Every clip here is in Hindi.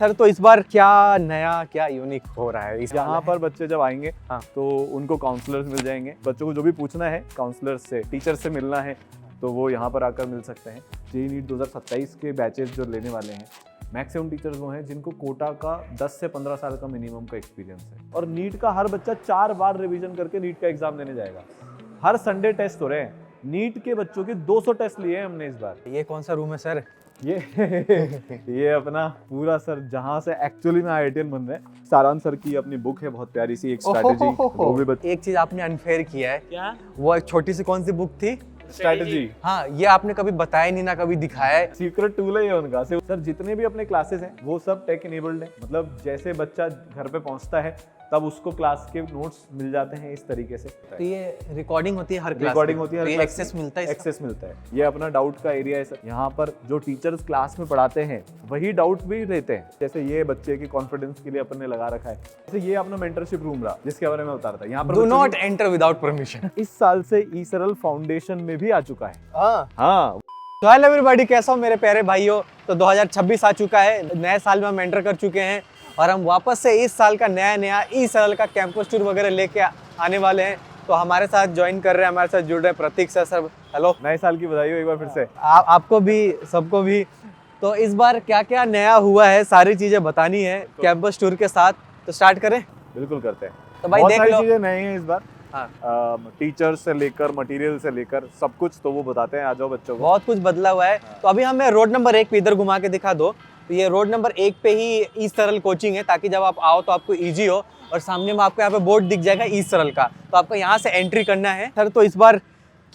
सर तो इस बार क्या नया क्या यूनिक हो रहा है यहाँ पर बच्चे जब आएंगे हाँ। तो उनको काउंसलर्स मिल जाएंगे। बच्चों को जो भी पूछना है काउंसलर्स से, टीचर से मिलना है तो वो यहाँ पर आकर मिल सकते हैं। जेईई नीट 2027 के बैचेस जो लेने वाले हैं, मैक्सिमम टीचर्स वो हैं जिनको कोटा का 10 से 15 साल का मिनिमम का एक्सपीरियंस है। और नीट का हर बच्चा 4 बार रिवीजन करके नीट का एग्जाम देने जाएगा। हर संडे टेस्ट हो रहे हैं। नीट के बच्चों के 200 टेस्ट लिए हैं हमने इस बार। ये कौन सा रूम है सर? ये अपना पूरा सर जहाँ से एक्चुअली में आईआईटीएन बन रहे हैं। सारांश सर की अपनी बुक है बहुत प्यारी सी, एक स्ट्रैटेजी। वो भी एक चीज आपने अनफेयर किया है। क्या? वो एक छोटी सी कौन सी बुक थी? स्ट्रैटेजी। हाँ, ये आपने कभी बताया नहीं ना कभी दिखाया है। सीक्रेट टूल है ये उनका। सर जितने भी अपने क्लासेस हैं वो सब टेक इनेबल्ड हैं। मतलब जैसे बच्चा घर पे पहुंचता है तब उसको क्लास के नोट्स मिल जाते हैं इस तरीके से। तो ये रिकॉर्डिंग होती है हर क्लास रिकॉर्डिंग होती है, तो ये एक्सेस मिलता है इसका? एक्सेस मिलता है। ये अपना डाउट का एरिया है सर। यहाँ पर जो टीचर्स क्लास में पढ़ाते हैं वही डाउट भी लेते हैं। जैसे ये बच्चे की कॉन्फिडेंस के लिए अपन ने लगा रखा है। जैसे ये अपना मेंटरशिप रूम रहा जिसके बारे में बता रहा था। यहाँ पर do not enter without permission. इस साल से ई सरल फाउंडेशन में भी आ चुका है। हाँ। तो हेलो एवरीबॉडी, कैसा हो मेरे प्यारे भाइयों। तो 2026 आ चुका है, नए साल में हम एंटर कर चुके हैं और हम वापस से इस साल का नया ई सरल का कैंपस टूर वगैरह लेके आने वाले हैं। तो हमारे साथ ज्वाइन कर रहे हैं, हमारे साथ जुड़ रहे हैं प्रतीक सर। सर हेलो, नए साल की बधाई हो एक बार फिर से। आपको भी, सबको भी। तो इस बार क्या क्या नया हुआ है सारी चीजें बतानी है कैंपस टूर के साथ। तो स्टार्ट करें? बिल्कुं करते हैं। तो भाई बहुत देख सारी लो। चीजें नई हैं इस बार। हाँ। टीचर्स से लेकर मटेरियल से लेकर सब कुछ तो वो बताते हैं। आ जाओ बच्चों को। बहुत कुछ बदला हुआ है। तो अभी हमें रोड नंबर 1 पे इधर घुमा के दिखा दो। तो ये रोड नंबर 1 पे ही ई सरल कोचिंग है, ताकि जब आप आओ तो आपको इजी हो। और सामने में आपको यहाँ पे बोर्ड दिख जाएगा ई सरल का, तो आपको यहाँ से एंट्री करना है। सर तो इस बार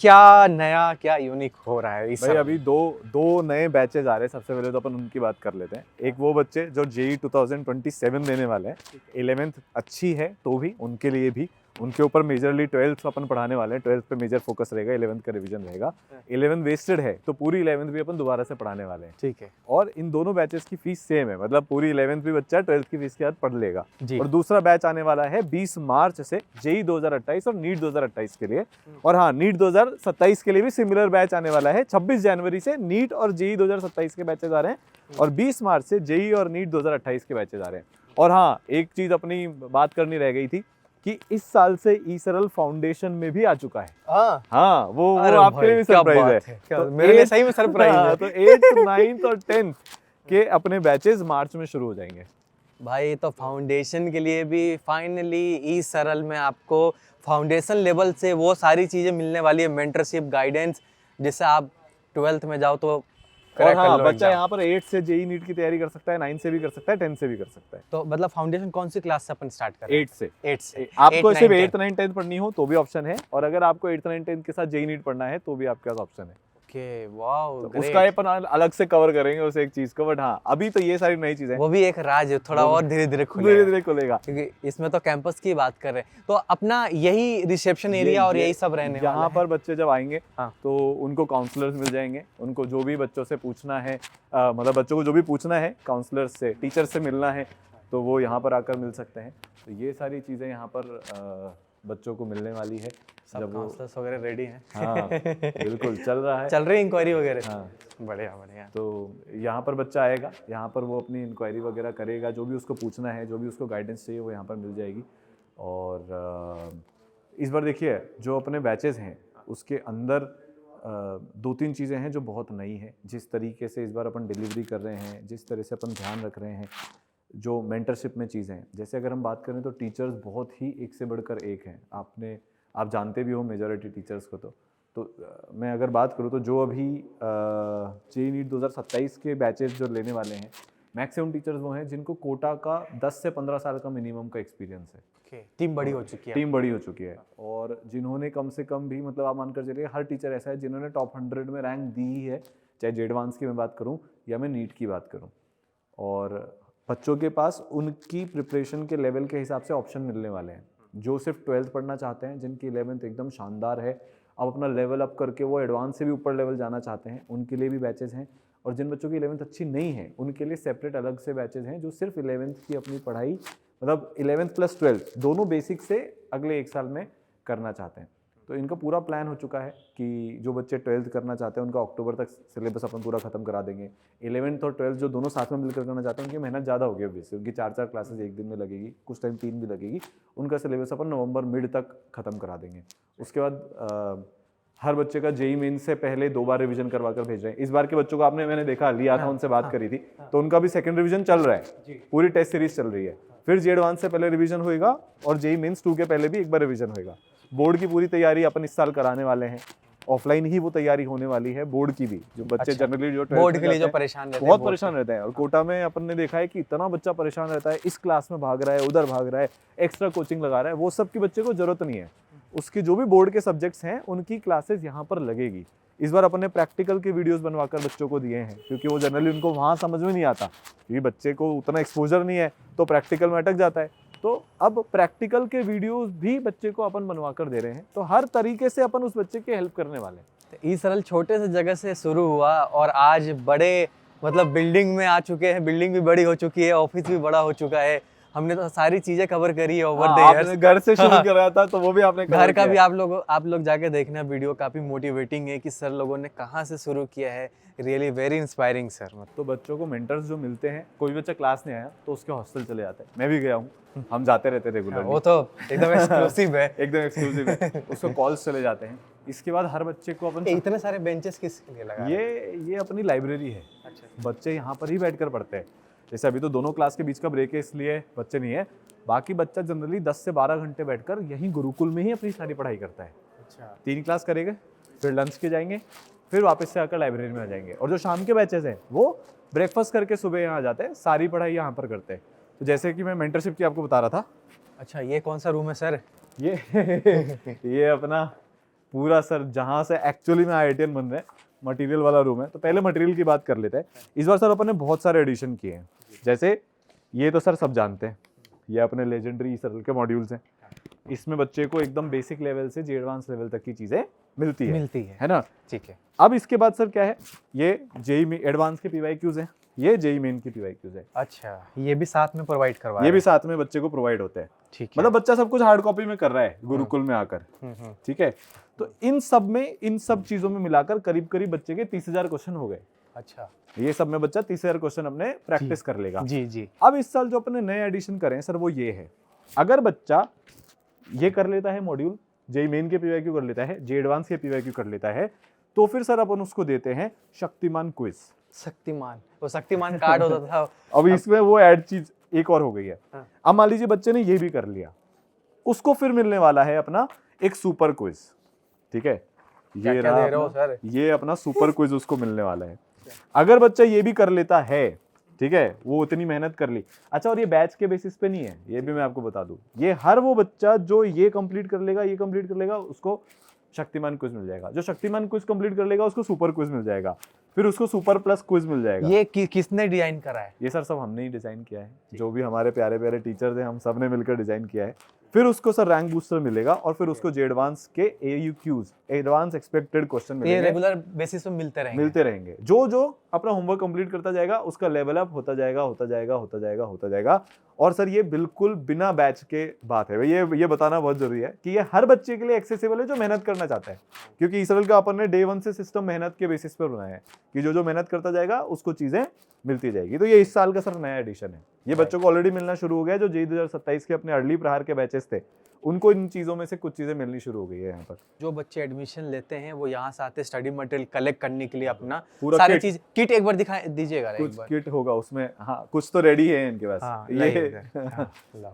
क्या नया क्या यूनिक हो रहा है? भाई अभी दो नए बैचेज आ रहे हैं। सबसे पहले तो अपन उनकी बात कर लेते हैं। एक वो बच्चे जो जेईई 2027 देने वाले हैं। 11th अच्छी है तो भी उनके लिए भी, उनके ऊपर मेजरली 12th अपन पढ़ाने वाले हैं। 12th पे मेजर फोकस रहेगा, 11th का रिवीजन रहेगा। 11th वेस्टेड है तो पूरी 11th भी अपन दोबारा से पढ़ाने वाले हैं। ठीक है। और इन दोनों बैचेस की फीस सेम है, मतलब पूरी 11th भी बच्चा 12th की फीस के साथ पढ़ लेगा। जी। और दूसरा बैच आने वाला है 20 मार्च से जेईई 2028 और नीट 2028 के लिए। और हाँ, नीट 2027 के लिए भी सिमिलर बैच आने वाला है। 26 जनवरी से नीट और जेईई 2027 के बैचेज आ रहे हैं और 20 मार्च से जेईई और नीट 2028 के बैचेज आ रहे हैं। और हाँ, एक चीज अपनी बात करनी रह गई थी कि इस साल से ई सरल फाउंडेशन में भी आ चुका है। हाँ, वो आपके लिए भी सरप्राइज है। तो मेरे लिए सही में सरप्राइज है। तो 8th 9th और 10th के अपने बैचेस मार्च में शुरू हो जाएंगे। भाई तो फाउंडेशन के लिए भी फाइनली ई सरल में आपको फाउंडेशन लेवल से वो सारी चीजें मिलने वाली है, मेंटरशिप, गाइडेंस, जिससे आप 12th में जाओ तो और हाँ, बच्चा यहाँ पर 8 से जेईई नीट की तैयारी कर सकता है, 9 से भी कर सकता है, 10 से भी कर सकता है। तो मतलब फाउंडेशन कौन सी क्लास से अपन स्टार्ट कर रहे हैं? 8 से। 8 से। आपको 8, सिर्फ 9, 8th 9th 10th पढ़नी हो तो भी ऑप्शन है, और अगर आपको 8th 9th 10th के साथ जेईई नीट पढ़ना है तो भी आपके पास ऑप्शन है। ओके, वाओ, तो उसका अपन अलग से कवर करेंगे उस एक चीज को। बट हाँ, अभी तो ये सारी नई चीजें, वो भी एक राज है, थोड़ा और धीरे धीरे खुलेगा। क्योंकि इसमें तो कैंपस की बात कर रहे हैं। तो अपना यही रिसेप्शन एरिया और यही सब रहने वाला है। यहाँ पर बच्चे जब आएंगे हाँ। तो उनको काउंसलर्स मिल जाएंगे। उनको जो भी बच्चों से पूछना है, मतलब बच्चों को जो भी पूछना है काउंसलर्स से, टीचर से मिलना है तो वो यहाँ पर आकर मिल सकते हैं। तो ये सारी चीज़ें यहाँ पर बच्चों को मिलने वाली है। सब काउंसलर्स वगैरह रेडी हैं? हाँ, बिल्कुल चल रहा है, चल रही इंक्वायरी वगैरह। हाँ, बढ़िया बढ़िया। तो यहाँ पर बच्चा आएगा, यहाँ पर वो अपनी इंक्वायरी वगैरह करेगा। जो भी उसको पूछना है, जो भी उसको गाइडेंस चाहिए वो यहाँ पर मिल जाएगी। और इस बार देखिए जो अपने बैचेस हैं उसके अंदर 2-3 चीज़ें हैं जो बहुत नई हैं। जिस तरीके से इस बार अपन डिलीवरी कर रहे हैं, जिस तरह से अपन ध्यान रख रहे हैं, जो मेंटरशिप में चीज़ें हैं। जैसे अगर हम बात करें तो टीचर्स बहुत ही एक से बढ़कर एक हैं। आप जानते भी हो मेजॉरिटी टीचर्स को। तो मैं अगर बात करूँ तो जो अभी जेईई नीट 2027 के बैचेस जो लेने वाले हैं, मैक्सिमम टीचर्स वो हैं जिनको कोटा का 10 से 15 साल का मिनिमम का एक्सपीरियंस है। टीम बड़ी हो चुकी है। टीम बड़ी हो चुकी है। और जिन्होंने कम से कम भी, मतलब आप मानकर चलिए हर टीचर ऐसा है जिन्होंने टॉप 100 में रैंक दी ही है, चाहे जेडवांस की मैं बात करूँ या मैं नीट की बात करूँ। और बच्चों के पास उनकी प्रिपरेशन के लेवल के हिसाब से ऑप्शन मिलने वाले हैं। जो सिर्फ 12th पढ़ना चाहते हैं, जिनकी 11th एकदम शानदार है, अब अपना लेवल अप करके वो एडवांस से भी ऊपर लेवल जाना चाहते हैं, उनके लिए भी बैचेस हैं। और जिन बच्चों की 11th अच्छी नहीं है उनके लिए सेपरेट अलग से बैचेस हैं जो सिर्फ 11th की अपनी पढ़ाई, मतलब 11th + 12th दोनों बेसिक से अगले 1 साल में करना चाहते हैं। तो इनका पूरा प्लान हो चुका है कि जो बच्चे 12th करना चाहते हैं उनका अक्टूबर तक सिलेबस अपन पूरा खत्म करा देंगे। 11th और 12th जो दोनों साथ में मिलकर करना चाहते हैं उनकी मेहनत ज़्यादा होगी, ऑब्वियसली उनकी 4-4 क्लासेज एक दिन में लगेगी, कुछ टाइम 3 भी लगेगी। उनका सिलेबस अपन नवंबर मिड तक खत्म करा देंगे। उसके बाद हर बच्चे का जेई मेन से पहले 2 बार रिवीजन करवा कर भेज रहे हैं। इस बार के बच्चों को मैंने देखा लिया था, उनसे बात करी थी, तो उनका भी सेकंड रिवीजन चल रहा है, पूरी टेस्ट सीरीज चल रही है। फिर जे एडवांस से पहले रिवीजन होएगा और जेई मेंस 2 के पहले भी एक बार रिवीजन होएगा। बोर्ड की पूरी तैयारी अपन इस साल कराने वाले हैं, ऑफलाइन ही वो तैयारी होने वाली है बोर्ड की भी। जो बच्चे जनरली जो बोर्ड के लिए जो परेशान रहते हैं, बहुत परेशान रहते हैं, और कोटा में अपन ने देखा है कि इतना बच्चा परेशान रहता है, इस क्लास में भाग रहा है, उधर भाग रहा है, एक्स्ट्रा कोचिंग लगा रहा है, वो सब की बच्चे को जरूरत नहीं है। उसके जो भी बोर्ड के सब्जेक्ट्स हैं उनकी क्लासेस यहाँ पर लगेगी। इस बार अपन ने प्रैक्टिकल के वीडियोस बनवाकर बच्चों को दिए हैं, क्योंकि वो जनरली उनको वहाँ समझ में नहीं आता, क्योंकि बच्चे को उतना एक्सपोजर नहीं है, तो प्रैक्टिकल में अटक जाता है। तो अब प्रैक्टिकल के वीडियोस भी बच्चे को अपन बनवा कर दे रहे हैं, तो हर तरीके से अपन उस बच्चे की हेल्प करने वाले हैं। ई सरल छोटे से जगह से शुरू हुआ और आज बड़े मतलब बिल्डिंग में आ चुके हैं, बिल्डिंग भी बड़ी हो चुकी है, ऑफिस भी बड़ा हो चुका है। हमने तो सारी चीजें कवर करी है ओवर द इयर्स। घर से शुरू कराया था तो वो भी आपने घर का भी आप लोग जाके देखना, वीडियो काफी मोटिवेटिंग है कि सर लोगों ने कहाँ से शुरू किया है। Really very inspiring sir. तो बच्चों को मेंटर्स जो मिलते हैं, कोई बच्चा क्लास नहीं आया तो उसके हॉस्टल चले जाते हैं, मैं भी गया हूँ, हम जाते रहते रेगुलरली। वो तो एकदम एक्सक्लूसिव है। एकदम एक्सक्लूसिव है, उसको कॉल्स चले जाते हैं। इसके बाद हर बच्चे को अपन इतने सारे बेंचेस किसके लिए लगा? ये अपनी लाइब्रेरी है। अच्छा। बच्चे यहाँ पर ही बैठकर पढ़ते हैं। जैसे अभी तो दोनों क्लास के बीच का ब्रेक है, इसलिए बच्चे नहीं है, बाकी बच्चा जनरली 10 से 12 घंटे बैठकर यहीं गुरुकुल में ही अपनी सारी पढ़ाई करता है। अच्छा। 3 क्लास करेंगे, फिर लंच के जाएंगे, फिर वापस से आकर लाइब्रेरी में आ जाएंगे। और जो शाम के बैचेस हैं वो ब्रेकफास्ट करके सुबह यहाँ आ जाते हैं, सारी पढ़ाई यहाँ पर करते हैं। तो जैसे कि मैं मेंटरशिप की आपको बता रहा था। अच्छा, ये कौन सा रूम है सर? ये अपना पूरा सर जहाँ से एक्चुअली में IITian बन रहे हैं, मटेरियल वाला रूम है। तो पहले मटेरियल की बात कर लेते हैं। इस बार सर अपन ने बहुत सारे एडिशन किए हैं। जैसे ये तो सर सब जानते हैं, ये अपने लेजेंडरी सरल के मॉड्यूल्स हैं। इसमें बच्चे को एकदम बेसिक लेवल से जे एडवांस लेवल तक की चीजें मिलती है ना? ठीक है। अब इसके बाद सर क्या है, ये जेई एडवांस के PYQs हैं, ये जेई मेन की PYQs है। अच्छा, ये भी साथ में प्रोवाइड करवा ये भी साथ में बच्चे को प्रोवाइड होते हैं। ठीक है। मतलब बच्चा सब कुछ हार्ड कॉपी में कर रहा है गुरुकुल में आकर। ठीक है। तो इन सब चीजों में मिलाकर करीब करीब बच्चे के 30,000 क्वेश्चन हो गए। अच्छा, ये सब में बच्चा 30,000 क्वेश्चन अपने प्रैक्टिस कर लेगा। जी जी। अब इस साल जो अपने नए एडिशन करें सर वो ये है, अगर बच्चा ये कर लेता है मॉड्यूल, जेई मेन के PYQ कर लेता है, जे एडवांस के PYQ कर लेता है, तो फिर सर अपन उसको देते हैं शक्तिमान क्विज। शक्तिमान, वो शक्तिमान कार्ड होता था। अब इसमें वो ऐड चीज एक और हो गई है। अब मान लीजिए बच्चे ने ये भी कर लिया, उसको फिर मिलने वाला है अपना एक सुपर क्विज। ठीक है, ये रहा, ये अपना सुपर क्विज उसको मिलने वाला है। अगर बच्चा ये भी कर लेता है, ठीक है, वो उतनी मेहनत कर ली। अच्छा, और ये बैच के बेसिस पे नहीं है, ये भी मैं आपको बता दूं, ये हर वो बच्चा जो ये कंप्लीट कर लेगा उसको शक्तिमान क्विज मिल जाएगा। जो शक्तिमान क्विज कंप्लीट कर लेगा उसको सुपर क्विज मिल जाएगा, फिर उसको सुपर प्लस क्विज मिल जाएगा। ये किसने डिजाइन करा है? ये सर सब हमने ही डिजाइन किया है, जो भी हमारे प्यारे प्यारे टीचर्स हैं हम सब ने मिलकर डिजाइन किया है। फिर उसको सर रैंक बूस्टर मिलेगा और फिर उसको जे एडवांस के AUQs, एडवांस एक्सपेक्टेड क्वेश्चन मिलेंगे। ये रेगुलर बेसिस पे मिलते रहेंगे। जो अपना होमवर्क कंप्लीट करता जाएगा उसका लेवल अप होता जाएगा। और सर ये बिल्कुल बिना बैच के बात है, ये बताना बहुत जरूरी है कि ये हर बच्चे के लिए एक्सेसिबल है जो मेहनत करना चाहता है, क्योंकि इसरल का अपन ने डे 1 से सिस्टम मेहनत के बेसिस पर बनाया है कि जो मेहनत करता जाएगा उसको चीजें मिलती जाएगी। तो ये इस साल का सर नया एडिशन है। ये बच्चों को ऑलरेडी मिलना शुरू हो गया, जो JEE 2027 के अपने अर्ली प्रहार के बैचेस थे उनको इन चीजों में से कुछ चीजें मिलनी शुरू हो गई है। यहाँ पर जो बच्चे एडमिशन लेते हैं वो यहाँ से आते स्टडी मटेरियल कलेक्ट करने के लिए अपना पूरा सारी चीज किट एक बार दिखा दीजिएगा। कुछ किट होगा उसमें, हाँ कुछ तो रेडी है इनके पास। हाँ,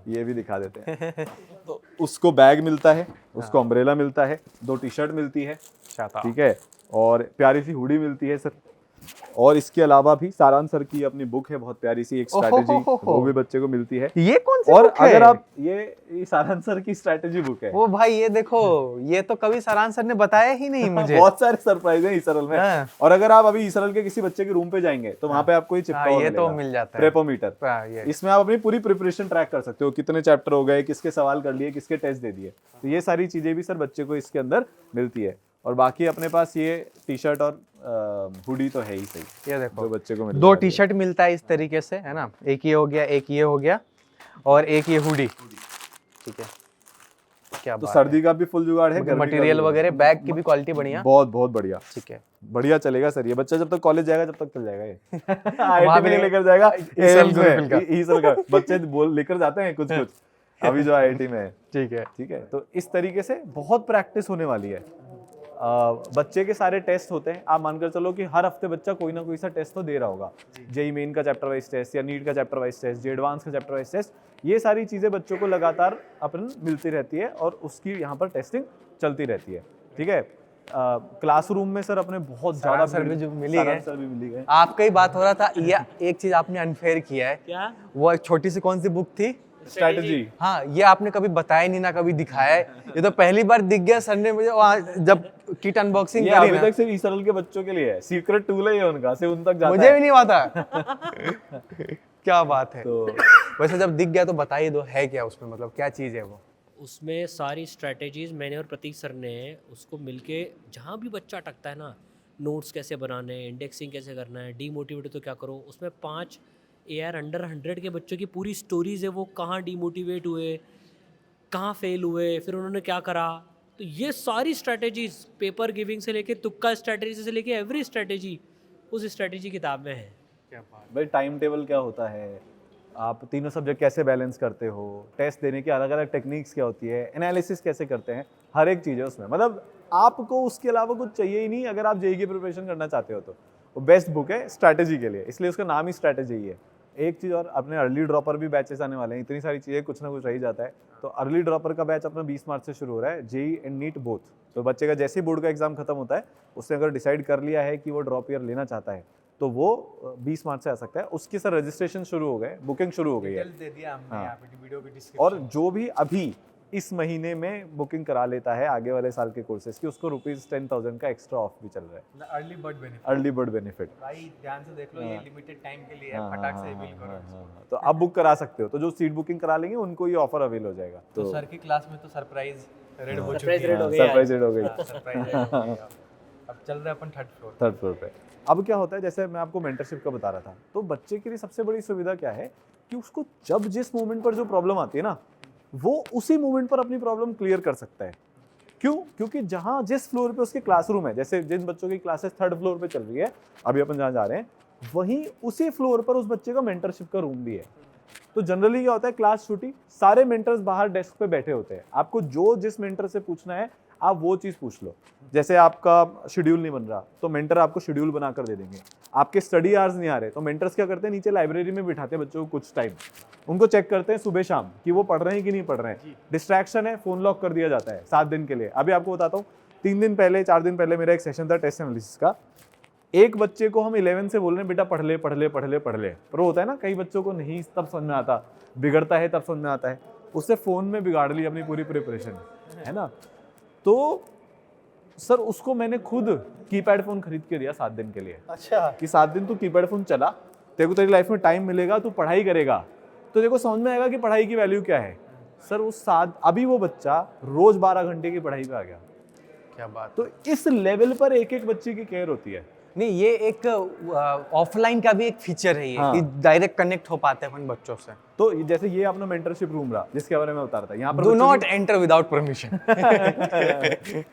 ये भी दिखा देते हैं। तो उसको बैग मिलता है, उसको अम्ब्रेला मिलता है, 2 टी-शर्ट मिलती है, ठीक है, और प्यारी सी हुडी मिलती है सर। और इसके अलावा भी सारांश सर की अपनी बुक है बहुत प्यारी सी, एक स्ट्रैटेजी, वो भी बच्चे को मिलती है। ये कौन सी और बुक है? अगर आप ये सारांश सर की स्ट्रैटेजी बुक है। वो भाई ये देखो, ये तो कभी सारांश सर ने बताया ही नहीं मुझे। बहुत सारे सरप्राइज हैं इसरल में। और अगर आप अभी इसरल के किसी बच्चे के रूम पे जाएंगे तो वहाँ पे आपको ये चिपका हुआ ये तो मिल जाता है, प्रेपोमीटर। इसमें आप अपनी पूरी प्रिपरेशन ट्रैक कर सकते हो, कितने चैप्टर हो गए, किसके सवाल कर लिए, किसके टेस्ट दे दिए। तो ये सारी चीजें भी सर बच्चे को इसके अंदर मिलती है। और बाकी अपने पास ये टी-शर्ट और हुडी तो है ही सही। ये देखो, जो बच्चे को 2 टी-शर्ट मिलता है इस तरीके से, है ना, एक ये हो गया और एक ये हुडी। ठीक है, क्या तो बात सर्दी का भी फुल जुगाड़ है, गर्मी का मटेरियल भी। वगैरह, बैग की भी क्वालिटी बढ़िया। बहुत बहुत बढ़िया, ठीक है। बढ़िया चलेगा सर। ये बच्चा जब तक कॉलेज जाएगा जब तक चल जाएगा ये। वहाँ आईआईटी भी में नहीं- लेकर जाएगा, ईसरल एम्स गुरुकुल का। में ईसरल का बच्चे बोल लेकर जाते हैं कुछ कुछ अभी जो आईआईटी में है। ठीक है। ठीक है, तो इस तरीके से बहुत प्रैक्टिस होने वाली है। बच्चे के सारे टेस्ट होते हैं, आप मानकर चलो कि हर हफ्ते बच्चा कोई ना कोई सा टेस्ट तो दे रहा होगा। जेई मेन का चैप्टर वाइज टेस्ट, या नीट का चैप्टर वाइज टेस्ट, जे एडवांस का चैप्टर वाइज टेस्ट, ये सारी चीज़ें बच्चों को लगातार अपन मिलती रहती है और उसकी यहाँ पर टेस्टिंग चलती रहती है। ठीक है, क्लासरूम में सर अपने बहुत ज़्यादा सर भी जो मिली सारा है। सर भी मिली गए। आपका ही बात हो रहा था, ये एक चीज आपने अनफेयर किया है। क्या? वो एक छोटी सी कौन सी बुक थी? स्ट्रैटेजी। हाँ, ये आपने कभी बताया नहीं ना कभी दिखाया है। ये तो पहली बार दिख गया सर ने मुझे वहाँ जब किट अनबॉक्सिंग ये करी अभी ना। तक सिर्फ ईसरल के बच्चों के लिए है, सीक्रेट टूल है ये उनका, सिर्फ उन तक जाता मुझे है। भी नहीं पता। क्या बात है। तो वैसे जब दिख गया तो बता ही दो, है क्या उसमें, मतलब क्या चीज है वो? उसमें सारी स्ट्रैटेजीज मैंने और प्रतीक सर ने उसको मिलके, जहाँ भी बच्चा अटकता है ना, नोट्स कैसे बनाने हैं, इंडेक्सिंग कैसे करना है, डीमोटिवेट तो क्या करो, उसमें 5 AR अंडर 100 के बच्चों की पूरी स्टोरीज है, वो कहाँ डीमोटिवेट हुए, कहाँ फेल हुए, फिर उन्होंने क्या करा। तो ये सारी स्ट्रैटेजीज, पेपर गिविंग से लेके तुक्का स्ट्रैटेजी से लेके एवरी स्ट्रैटेजी उस स्ट्रैटेजी किताब में है। क्या बात। भाई टाइम टेबल क्या होता है, आप तीनों सब्जेक्ट कैसे बैलेंस करते हो, टेस्ट देने की अलग अलग टेक्निक्स क्या होती है, एनालिसिस कैसे करते हैं, हर एक चीज़ है उसमें। मतलब आपको उसके अलावा कुछ चाहिए ही नहीं अगर आप जेईई की प्रिपरेशन करना चाहते हो तो। वो बेस्ट बुक है स्ट्रैटेजी के लिए, इसलिए उसका नाम ही स्ट्रैटेजी ही है। एक चीज़ और, अपने अर्ली ड्रॉपर भी बैचेस आने वाले हैं, इतनी सारी चीज़ें कुछ ना कुछ रह ही जाता है। तो अर्ली ड्रॉपर का बैच अपना 20 मार्च से शुरू हो रहा है, जेईई एंड नीट बोथ। तो बच्चे का जैसे ही बोर्ड का एग्जाम खत्म होता है, उसने अगर डिसाइड कर लिया है कि वो ड्रॉप ईयर लेना चाहता है तो वो 20 मार्च से आ सकता है। उसकी सर रजिस्ट्रेशन शुरू हो गए, बुकिंग शुरू हो गई है। दे दिया हमने हाँ। यहाँ पे वीडियो की डिस्क्रिप्शन। और जो भी अभी इस महीने में बुकिंग करा लेता है आगे वाले साल के कोर्सेज की, उसको ₹10,000 का एक्स्ट्रा ऑफ भी चल रहा है, early bird benefit. Early bird benefit. भाई ध्यान से देख लो, ये लिमिटेड टाइम के लिए है, हाँ, फटाक हाँ, से हाँ, बिल करो। हाँ। तो अब बुक करा सकते हो, तो जो सीट बुकिंग करा लेंगे उनको ये ऑफर अवेल हो जाएगा। तो सर की क्लास में तो सरप्राइज रेड हो चुकी सरप्राइज है। रेड हो गई सरप्राइज हो गई सरप्राइज रेड हो गई। अब चल रहे हैं अपन थर्ड फ्लोर। थर्ड फ्लोर पे। अब क्या होता है, जैसे मैं आपको मेंटरशिप का बता रहा था, तो बच्चे के लिए सबसे बड़ी सुविधा क्या है कि उसको जब जिस मोमेंट पर जो प्रॉब्लम आती है ना, वो उसी मोमेंट पर अपनी प्रॉब्लम क्लियर कर सकता है। क्यों? क्योंकि जहाँ जिस फ्लोर पे उसके क्लासरूम है, जैसे जिन बच्चों की क्लासेस थर्ड फ्लोर पे चल रही है, अभी अपन जहाँ जा रहे हैं, वहीं उसी फ्लोर पर उस बच्चे का मेंटरशिप का रूम भी है। तो जनरली क्या होता है, क्लास छुट्टी, सारे मेंटर्स बाहर डेस्क पे बैठे होते हैं। आपको जो जिस मेंटर से पूछना है आप वो चीज़ पूछ लो। जैसे आपका शेड्यूल नहीं बन रहा तो मेंटर आपको शेड्यूल बना कर दे देंगे। आपके स्टडी आवर्स नहीं आ रहे तो मेंटर्स क्या करते हैं, नीचे लाइब्रेरी में बिठाते हैं बच्चों को कुछ टाइम, उनको चेक करते हैं सुबह शाम कि वो पढ़ रहे हैं कि नहीं पढ़ रहे हैं। डिस्ट्रैक्शन है, फोन लॉक कर दिया जाता है 7 दिन के लिए। अभी आपको बताता हूँ, 3 दिन पहले 4 दिन पहले मेरा एक सेशन था टेस्ट एनालिसिस का। एक बच्चे को हम 11 से बोल रहे हैं बेटा पढ़ ले पढ़ ले पढ़ ले पढ़ ले, पर वो होता है ना कई बच्चों को नहीं तब समझ में आता, बिगड़ता है तब समझ में आता है। उससे फ़ोन में बिगाड़ ली अपनी पूरी प्रिपरेशन, है ना। तो सर उसको मैंने खुद कीपैड फ़ोन खरीद के दिया 7 दिन के लिए। अच्छा। कि 7 दिन तू कीपैड फ़ोन चला, तेरे को तेरी लाइफ में टाइम मिलेगा, तू पढ़ाई करेगा तो देखो समझ में आएगा कि पढ़ाई की वैल्यू क्या है। सर उस 7 अभी वो बच्चा रोज़ 12 घंटे की पढ़ाई पे आ गया। क्या बात। तो इस लेवल पर एक एक बच्चे की केयर होती है। नहीं, ये एक ऑफलाइन का भी एक फीचर है ये, हाँ। कि डायरेक्ट कनेक्ट हो पाते हैं अपन बच्चों से। तो जैसे ये अपना मेंटरशिप रूम रहा जिसके बारे में बता रहा था, यहाँ पर डू बच्चों नॉट एंटर विदाउट परमिशन।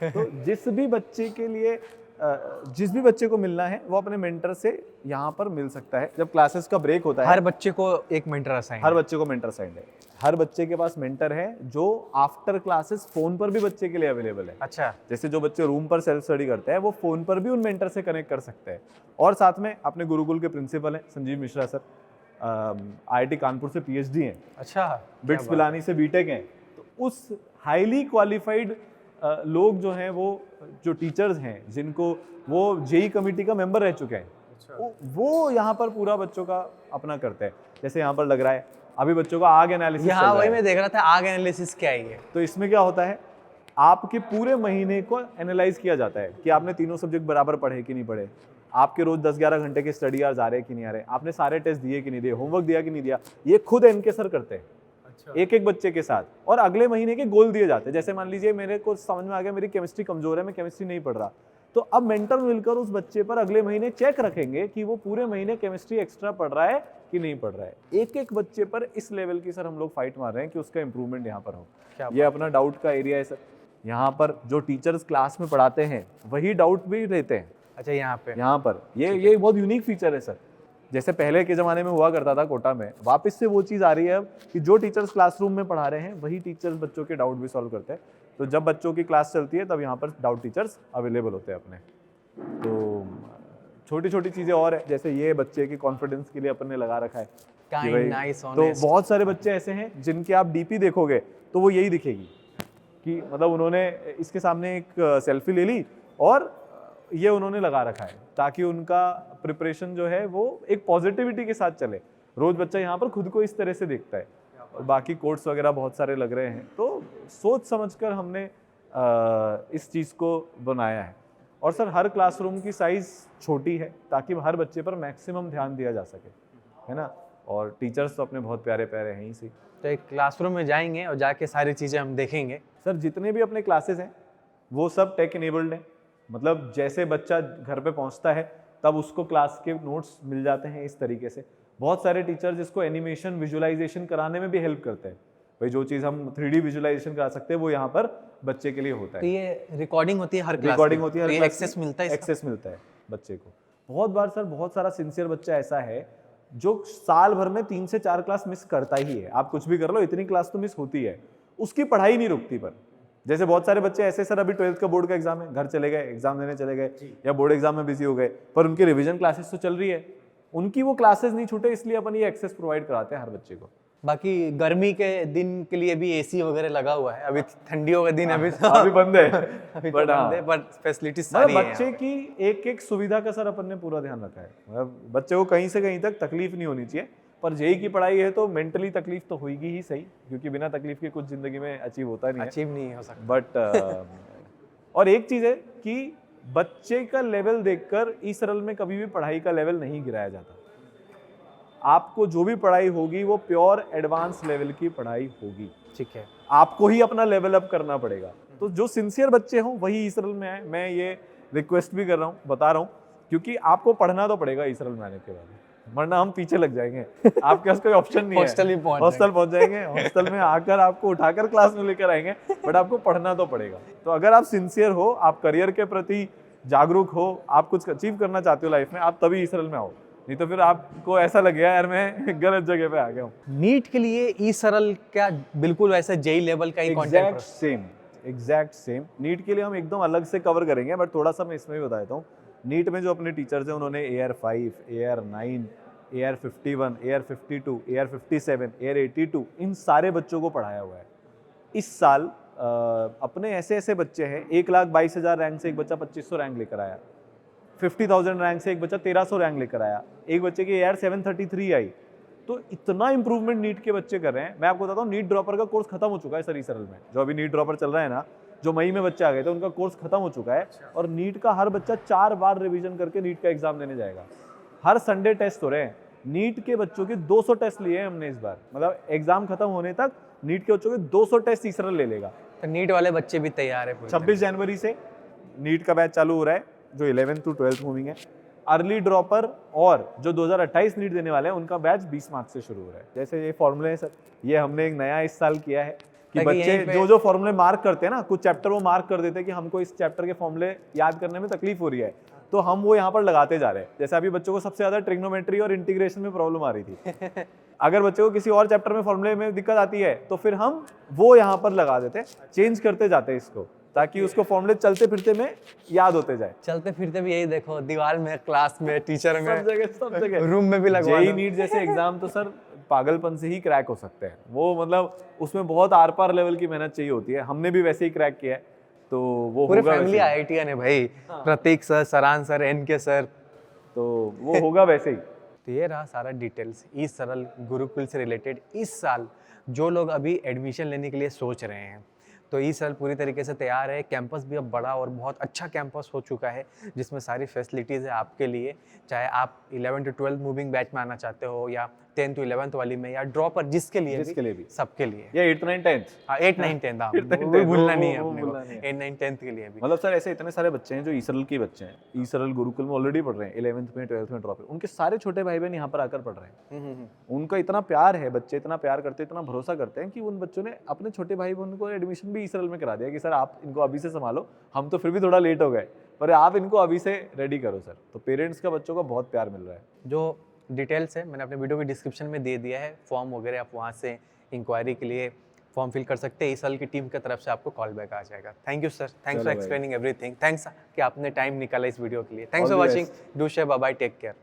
तो जिस भी बच्चे के लिए जिस भी बच्चे को मिलना है वो अपने मेंटर से यहाँ पर मिल सकता है। जब क्लासेस का ब्रेक होता है, हर बच्चे को एक मेंटर असाइन। हर बच्चे को मेंटर असाइंड है। हर बच्चे के पास मेंटर है जो आफ्टर क्लासेस फोन पर भी बच्चे के लिए अवेलेबल है। अच्छा। जैसे जो बच्चे रूम पर सेल्फ स्टडी करते हैं वो फोन पर भी उन मेंटर से कनेक्ट कर सकते हैं। और साथ में अपने गुरुकुल के प्रिंसिपल हैं संजीव मिश्रा सर, IIT कानपुर से PhD हैं, अच्छा। बिट्स पिलानी से बीटेक हैं। तो उस हाईली क्वालिफाइड लोग जो हैं, वो जो टीचर्स हैं जिनको वो जेईई कमेटी का मेंबर रह चुके हैं, वो यहाँ पर पूरा बच्चों का अपना करते हैं। जैसे यहाँ पर लग रहा है अभी बच्चों का आग एनालिसिस यहाँ वही मैं देख रहा था, आग एनालिसिस क्या है ये? तो इसमें क्या होता है, आपके पूरे महीने को एनालाइज किया जाता है कि आपने तीनों सब्जेक्ट बराबर पढ़े कि नहीं पढ़े, आपके रोज 10-11 घंटे के स्टडी आवर्स आ रहे कि नहीं आ रहे, आपने सारे टेस्ट दिए कि नहीं दिए, होमवर्क दिया कि नहीं दिया। ये खुद एनके सर करते हैं एक एक बच्चे के साथ। और अगले महीने के गोल दिए जाते हैं। जैसे मान लीजिए मेरे को समझ में आ गया मेरी केमिस्ट्री कमजोर है, मैं केमिस्ट्री नहीं पढ़ रहा, तो अब मेंटर मिलकर उस बच्चे पर अगले महीने चेक रखेंगे कि वो पूरे महीने केमिस्ट्री एक्स्ट्रा पढ़ रहा है कि नहीं पढ़ रहा है। एक एक बच्चे पर इस लेवल की सर हम लोग फाइट मार रहे हैं कि उसका इंप्रूवमेंट यहाँ पर हो। क्या ये अपना डाउट का एरिया है सर। यहाँ पर जो टीचर्स क्लास में पढ़ाते हैं वही डाउट भी लेते हैं अच्छा यहाँ पे यहाँ पर। ये बहुत यूनिक फीचर है सर। जैसे पहले के ज़माने में हुआ करता था कोटा में, वापस से वो चीज़ आ रही है अब कि जो टीचर्स क्लासरूम में पढ़ा रहे हैं वही टीचर्स बच्चों के डाउट भी सॉल्व करते हैं। तो जब बच्चों की क्लास चलती है तब यहाँ पर डाउट टीचर्स अवेलेबल होते हैं अपने। तो छोटी छोटी चीज़ें और है, जैसे ये बच्चे के कॉन्फिडेंस के लिए अपन ने लगा रखा है कि Kind, भाई, nice, तो honest. बहुत सारे बच्चे ऐसे हैं जिनके आप डीपी देखोगे तो वो यही दिखेगी कि मतलब उन्होंने इसके सामने एक सेल्फी ले ली और ये उन्होंने लगा रखा है ताकि उनका प्रिपरेशन जो है वो एक पॉजिटिविटी के साथ चले। रोज बच्चा यहाँ पर खुद को इस तरह से देखता है और बाकी कोट्स वगैरह बहुत सारे लग रहे हैं। तो सोच समझकर हमने इस चीज़ को बनाया है। और सर हर क्लासरूम की साइज़ छोटी है ताकि हर बच्चे पर मैक्सिमम ध्यान दिया जा सके, है ना। और टीचर्स तो अपने बहुत प्यारे प्यारे हैं ही सी। तो एक क्लासरूम में जाएंगे और जाके सारी चीज़ें हम देखेंगे। सर जितने भी अपने क्लासेस हैं वो सब टेक इनेबल्ड हैं। मतलब जैसे बच्चा घर पे पहुंचता है तब उसको क्लास के नोट्स मिल जाते हैं इस तरीके से। बहुत सारे टीचर जिसको एनिमेशन विजुअलाइजेशन कराने में भी हेल्प करते हैं। भाई जो चीज़ हम 3D विजुअलाइजेशन करा सकते हैं वो यहाँ पर बच्चे के लिए होता है। तो ये रिकॉर्डिंग होती है हर क्लास रिकॉर्डिंग होती है हर ये क्लास एक्सेस में। मिलता है इसका? एक्सेस मिलता है बच्चे को। बहुत बार सर बहुत सारा सिंसियर बच्चा ऐसा है जो साल भर में 3 से 4 क्लास मिस करता ही है। आप कुछ भी कर लो इतनी क्लास तो मिस होती है, उसकी पढ़ाई नहीं रुकती। पर जैसे बहुत सारे बच्चे ऐसे सर अभी 12th का बोर्ड का एग्जाम है, घर चले गए, एग्जाम देने चले गए या बोर्ड एग्जाम में बिजी हो गए, पर उनकी रिवीजन क्लासेस तो चल रही है, उनकी वो क्लासेस नहीं छूटे, इसलिए अपन ये एक्सेस प्रोवाइड कराते हैं हर बच्चे को। बाकी गर्मी के दिन के लिए भी एसी वगैरह लगा हुआ है। अभी ठंडियों का दिन अभी अभी बंद है अभी तो बट बंद है, बट फैसिलिटीज मतलब सारी है बच्चे यहाँ पे। की एक एक सुविधा का सर अपन ने पूरा ध्यान रखा है। मतलब बच्चे को कहीं से कहीं तक तकलीफ नहीं होनी चाहिए। पर जेई की पढ़ाई है तो मेंटली तकलीफ तो होगी ही सही, क्योंकि बिना तकलीफ के कुछ जिंदगी में अचीव होता नहीं है। अचीव नहीं हो सकता। बट और एक चीज है कि बच्चे का लेवल देखकर ई सरल में कभी भी पढ़ाई का लेवल नहीं गिराया जाता। आपको जो भी पढ़ाई होगी वो प्योर एडवांस लेवल की पढ़ाई होगी। ठीक है, आपको ही अपना लेवल अप करना पड़ेगा। तो जो सिंसियर बच्चे हों वही ई सरल में आए। मैं ये रिक्वेस्ट भी कर रहा हूँ, बता रहा हूँ, क्योंकि आपको पढ़ना तो पड़ेगा ई सरल में आने के बाद, वरना हम पीछे लग जाएंगे। आपके पास कोई ऑप्शन नहीं है। हॉस्टल पहुंच जाएंगे। हॉस्टल में आकर आपको उठाकर क्लास में लेकर आएंगे, बट आपको पढ़ना तो पड़ेगा। तो अगर आप सिंसियर हो, आप करियर के प्रति जागरूक हो, आप कुछ अचीव करना चाहते हो लाइफ में, आप तभी ई सरल में आओ। नहीं तो फिर आपको ऐसा लगेगा यार मैं गलत जगह पे आ गया हूँ। नीट के लिए ई सरल क्या बिल्कुल वैसे जेई लेवल का ही कंटेंट? Exact same. नीट के लिए हम एकदम अलग से कवर करेंगे, बट थोड़ा सा मैं इसमें भी बता देता हूँ। नीट में जो अपने टीचर्स हैं उन्होंने AR5, AR9, AR51, AR52, AR57, AR82 इन सारे बच्चों को पढ़ाया हुआ है। इस साल अपने ऐसे ऐसे बच्चे हैं, 1,22,000 रैंक से एक बच्चा 2,500 रैंक लेकर आया, 50,000 रैंक से एक बच्चा 1,300 रैंक लेकर आया, एक बच्चे की AR733 आई। तो इतना इंप्रूवमेंट नीट के बच्चे कर रहे हैं। मैं आपको बताता हूँ, नीट ड्रॉपर का कोर्स खत्म हो चुका है सर ई सरल में। जो अभी नीट ड्रॉपर चल रहा है ना, जो मई में बच्चे आ गए थे, उनका कोर्स खत्म हो चुका है। और नीट का हर बच्चा 4 बार रिवीजन करके नीट का एग्जाम देने जाएगा। हर संडे टेस्ट हो रहे हैं। नीट के बच्चों के 200 टेस्ट लिए हैं हमने इस बार। मतलब एग्जाम खत्म होने तक नीट के बच्चों के 200 टेस्ट ई सरल ले लेगा। तो नीट वाले बच्चे भी तैयार है। 26 जनवरी से नीट का बैच चालू हो रहा है, जो 11th to 12th मूविंग है। अर्ली ड्रॉपर और जो 2028 नीट देने वाले हैं उनका बैच 20 मार्च से शुरू हो रहा है। जैसे ये फॉर्मूले हैं सर, ये हमने एक नया इस साल किया है कि बच्चे जो फॉर्मूले मार्क करते हैं ना, कुछ चैप्टर वो मार्क कर देते हैं कि हमको इस चैप्टर के फॉर्मूले याद करने में तकलीफ हो रही है, तो हम वो यहाँ पर लगाते जा रहे हैं। जैसे अभी बच्चों को सबसे ज्यादा ट्रिग्नोमेट्री और इंटीग्रेशन में प्रॉब्लम आ रही थी। अगर बच्चों को किसी और चैप्टर में फॉर्मूले में दिक्कत आती है तो फिर हम वो यहाँ पर लगा देते हैं, चेंज करते जाते हैं इसको, ताकि उसको फॉर्मूले चलते फिरते में याद होते जाए। चलते फिरते भी यही देखो, दीवार में, क्लास में, टीचर में, सब जगह रूम में भी लगवा जेई नीट जैसे एग्जाम तो सर पागलपन से ही क्रैक हो सकते हैं। वो मतलब उसमें बहुत आर पार लेवल की मेहनत चाहिए होती है। हमने भी वैसे ही क्रैक किया है, तो वो पूरे होगा फैमिली वैसे आईआईटीएन है भाई। प्रतीक सर, सरान सर, एनके सर, तो वो होगा वैसे ही। तो ये रहा सारा डिटेल्स ई सरल गुरुकुल से रिलेटेड। इस साल जो लोग अभी एडमिशन लेने के लिए सोच रहे हैं, तो ई सरल पूरी तरीके से तैयार है। कैंपस भी अब बड़ा और बहुत अच्छा कैंपस हो चुका है, जिसमें सारी फैसिलिटीज़ है आपके लिए। चाहे आप 11 to 12 मूविंग बैच में आना चाहते हो या 10th to 11th वाली में या ड्रॉपर जिसके लिए भी सबके लिए या 8th 9th 10th हाँ 8 9 10 हाँ 8th 9th वो भूलना वो- नहीं है वो अपने भूलना को नहीं है। 8 9 10th के लिए भी मतलब सर ऐसे इतने सारे बच्चे हैं जो ईसरल के बच्चे हैं, ईसरल गुरुकुल में ऑलरेडी पढ़ रहे हैं, 11th में 12th में ड्रॉप है, उनके सारे छोटे भाई बहन यहाँ पर आकर पढ़ रहे हैं। उनका इतना प्यार है, बच्चे इतना प्यार करते हैं, इतना भरोसा करते हैं कि उन बच्चों ने अपने छोटे भाई बहन को एडमिशन भी ईसरल में करा दिया कि सर आप इनको अभी से संभालो, हम तो फिर भी थोड़ा लेट हो गए पर आप इनको अभी से रेडी करो सर। तो पेरेंट्स का बच्चों को बहुत प्यार मिल रहा है। जो डिटेल्स है मैंने अपने वीडियो के डिस्क्रिप्शन में दे दिया है, फॉर्म वगैरह आप वहाँ से इंक्वायरी के लिए फॉर्म फिल कर सकते हैं। इस साल की टीम की तरफ से आपको कॉल बैक आ जाएगा। Thank you sir, thanks for explaining everything. Thanks कि आपने टाइम निकाला इस वीडियो के लिए। Thanks All for the watching, do share, bye bye, take care.